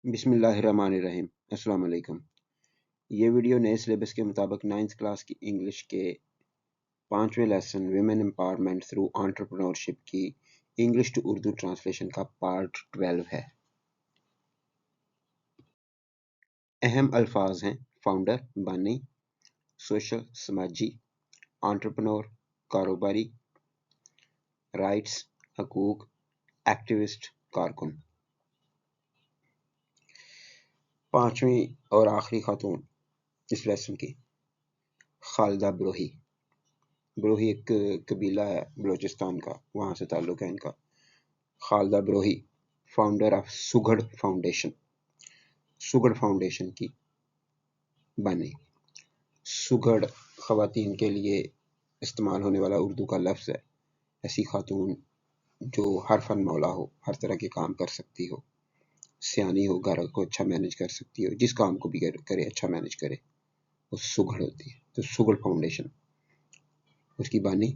बिस्मिल्लाहिर्रहमानिर्रहीम। अस्सलाम वालेकुम। ये वीडियो नए सिलेबस के मुताबिक 9th क्लास की इंग्लिश के 5वें lesson women empowerment through entrepreneurship की इंग्लिश टू उर्दू ट्रांसलेशन का पार्ट 12 है। अहम अल्फाज हैं फाउंडर बानी, सोशल समाजी, एंटरप्रेन्योर कारोबारी, राइट्स हकूक, एक्टिविस्ट कारकुन। पांचवी और आखिरी खातून इस लेसन की खालिदा ब्रोही। ब्रोही एक कबीला है बलोचिस्तान का, वहाँ से ताल्लुक़ है इनका। खालिदा ब्रोही फाउंडर ऑफ सुगढ़ फाउंडेशन, सुगढ़ फाउंडेशन की बानी। सुगढ़ ख़वातीन के लिए इस्तेमाल होने वाला उर्दू का लफ्ज़ है। ऐसी खातून जो हर फन मौला हो, हर तरह के काम कर सकती हो, सियानी हो, घर को अच्छा मैनेज कर सकती हो, जिस काम को भी करे अच्छा मैनेज करे, वो सुगढ़ होती है। तो सुगढ़ फाउंडेशन उसकी बानी।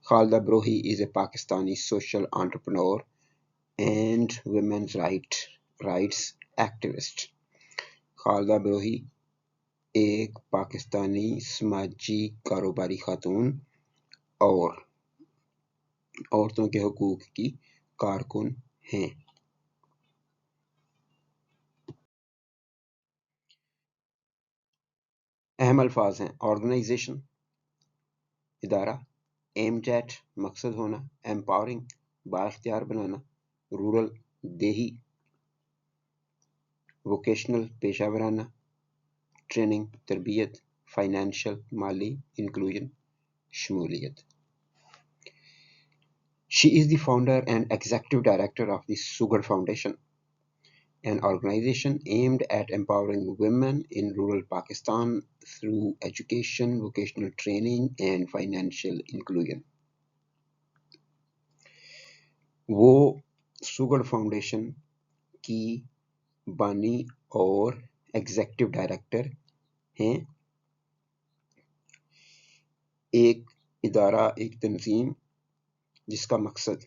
Khalida Brohi is a Pakistani social entrepreneur and women's rights activist। Khalida Brohi एक पाकिस्तानी समाजी कारोबारी खातून और औरतों के हकूक की कारकुन हैं। अहम अल्फाज हैं ऑर्गेनाइजेशन इदारा, एम्ड एट मकसद होना, एम्पावरिंग बाइख्तियार बनाना, रूरल देही, वोकेशनल पेशा वराना, ट्रेनिंग तरबियत, फाइनेंशियल माली, इंक्लूजन शमूलियत। She is the founder and executive director of the Sugar Foundation, an organization aimed at empowering women in rural Pakistan through education, vocational training and financial inclusion. वो sugar foundation की बानी और executive director हैं। एक इदारा, एक तंजीम जिसका मकसद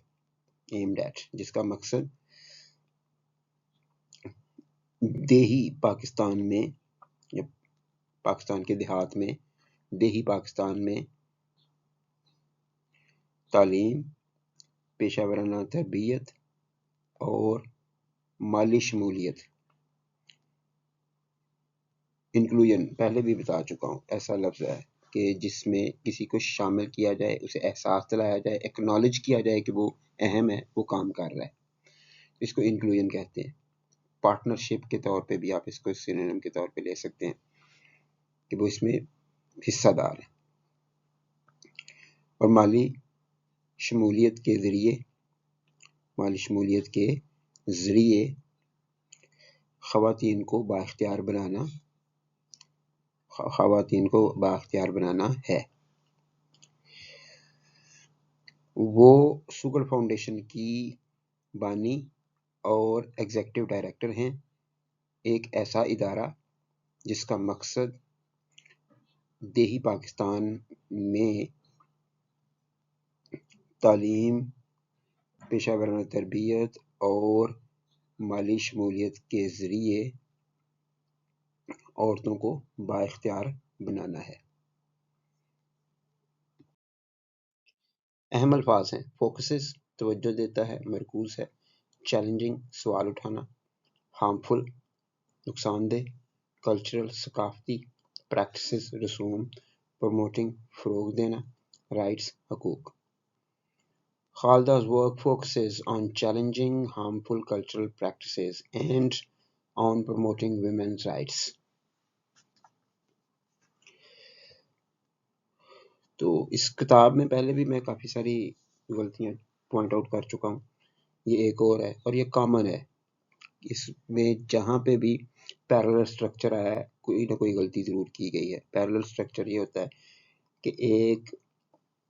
एम्ड एट, जिसका मकसद देही पाकिस्तान में या पाकिस्तान के देहात में, देही पाकिस्तान में तालीम, पेशा वराना तरबियत और माली शमूलियत, इंक्लूजन पहले भी बता चुका हूँ। ऐसा लफ्ज़ है कि जिसमें किसी को शामिल किया जाए, उसे एहसास दिलाया जाए, एक्नॉलेज किया जाए कि वो अहम है, वो काम कर रहा है। इसको इंक्लूजन कहते हैं। पार्टनरशिप के तौर पे भी आप इसको सिनोनिम के तौर पे ले सकते हैं कि वो इसमें हिस्सादार है। और माली शमूलियत के ज़रिए ख़वातीन को बाख्तियार बनाना है। वो सुगर फाउंडेशन की बानी और एग्जेक्टिव डायरेक्टर हैं। एक ऐसा इदारा जिसका मकसद देही पाकिस्तान में तालीम, पेशा वराना तरबियत और माली शमूलियत के ज़रिए औरतों को बाइख्तियार बनाना है। अहम अल्फाज हैं फोकसेस तवज्जो देता है, मरकूज है, चैलेंजिंग सवाल उठाना, हार्मफुल नुकसानदेह, कल्चरल सकाफती, प्रैक्टिसेस रसूम, प्रमोटिंग फ़रोग़ देना, राइट्स हकूक। Khalida's work focuses on challenging harmful cultural practices and on promoting women's rights. तो इस किताब में पहले भी मैं काफ़ी सारी गलतियाँ पॉइंट आउट कर चुका हूँ। ये एक और है और ये कॉमन है। इसमें जहाँ पे भी पैरेलल स्ट्रक्चर आया है, कोई ना कोई गलती ज़रूर की गई है। पैरेलल स्ट्रक्चर ये होता है कि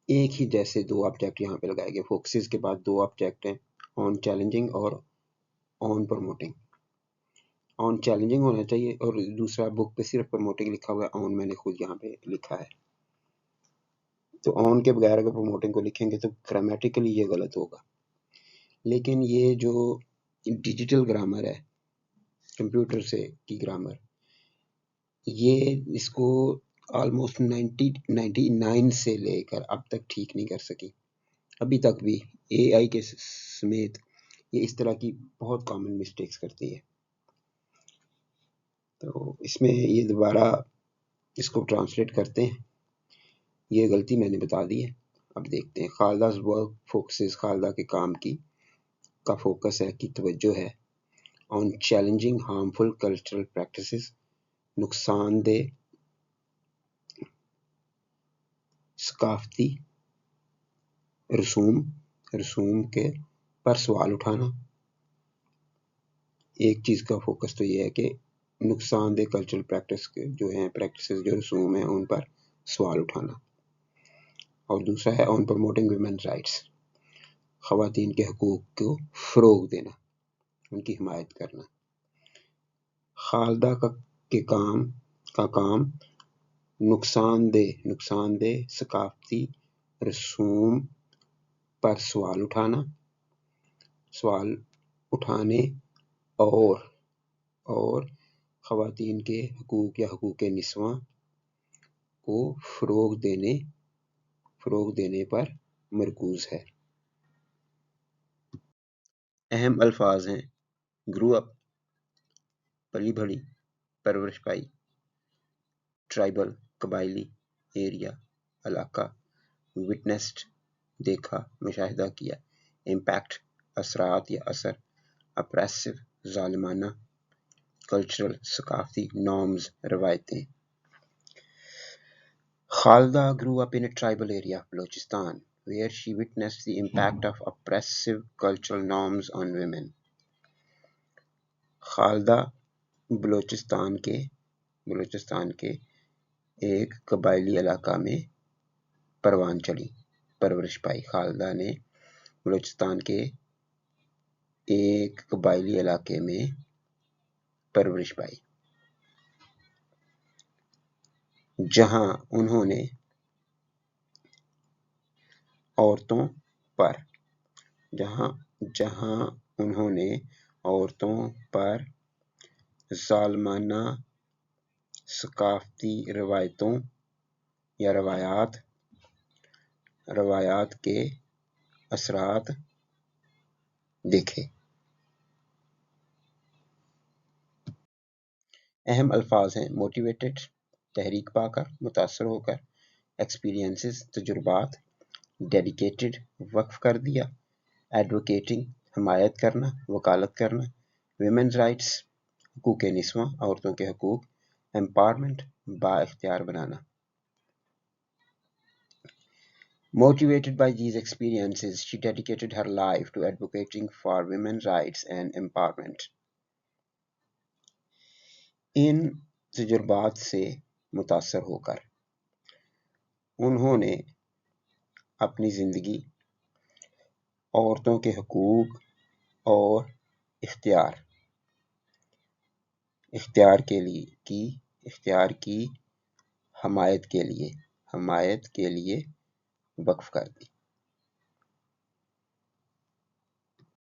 एक ही जैसे दो ऑब्जेक्ट यहाँ पे लगाए गए। फोकसेस के बाद दो ऑब्जेक्ट हैं, ऑन चैलेंजिंग और ऑन प्रमोटिंग। ऑन चैलेंजिंग होना चाहिए और दूसरा बुक पे सिर्फ प्रमोटिंग लिखा हुआ है, ऑन मैंने खुद यहाँ पे लिखा है। तो ऑन के बगैर अगर प्रमोटिंग को लिखेंगे तो ग्रामेटिकली ये गलत होगा। लेकिन ये जो डिजिटल ग्रामर है, کمپیوٹر سے کی گرامر، یہ اس کو آلموسٹ 99 سے لے کر اب تک ٹھیک نہیں کر سکی. ابھی تک بھی اے آئی کے سمیت یہ اس طرح کی بہت کامن مسٹیکس کرتی ہے. تو اس میں یہ دوبارہ اس کو ٹرانسلیٹ کرتے ہیں. یہ غلطی میں نے بتا دی ہے. اب دیکھتے ہیں. خالدہ's work focuses، خالدہ کے کام کا فوکس ہے، کی توجہ ہے on challenging harmful cultural practices، نقصان دہ ثقافتی رسوم کے پر سوال اٹھانا. ایک چیز کا فوکس تو یہ ہے کہ نقصان دہ کلچرل پریکٹس جو ہیں، پریکٹسز جو رسوم ہیں، ان پر سوال اٹھانا. اور دوسرا ہے آن پروموٹنگ ویمن رائٹس، خواتین کے حقوق کو فروغ دینا، ان کی حمایت کرنا. خالدہ کا کام نقصان دہ ثقافتی رسوم پر سوال اٹھانے اور خواتین کے حقوق یا حقوق نسواں کو فروغ دینے پر مرکوز ہے. اہم الفاظ ہیں گرو اپ، پلی بڑھی، پرورش پائی، ٹرائبل قبائلی، ایریا علاقہ، وٹنسڈ دیکھا مشاہدہ کیا، امپیکٹ اثرات یا اثر، اپریسو ظالمانہ، کلچرل ثقافتی، نارمز روایتیں. Khalda grew up in a tribal area of Balochistan where she witnessed the impact of oppressive cultural norms on women. Khalida Balochistan کے ایک قبائلی علاقہ میں پروان چڑھی، پرورش پائی. خالدہ نے بلوچستان کے ایک قبائلی علاقے میں پرورش پائی جہاں انہوں نے عورتوں پر ظالمانہ ثقافتی روایتوں یا روایات کے اثرات دیکھے. اہم الفاظ ہیں موٹیویٹڈ، تحریک پا کر، متاثر ہو کر، ایکسپیرینسز تجربات، ڈیڈیکیٹڈ وقف کر دیا، ایڈوکیٹنگ حمایت کرنا، وکالت کرنا، ویمنز رائٹس حقوق نسواں عورتوں کے حقوق، امپاورمنٹ با اختیار بنانا. Motivated by these experiences, she dedicated her life to advocating for women's rights and empowerment. ان تجربات سے متاثر ہو کر انہوں نے اپنی زندگی عورتوں کے حقوق اور اختیار کی حمایت کے لیے وقف کر دی.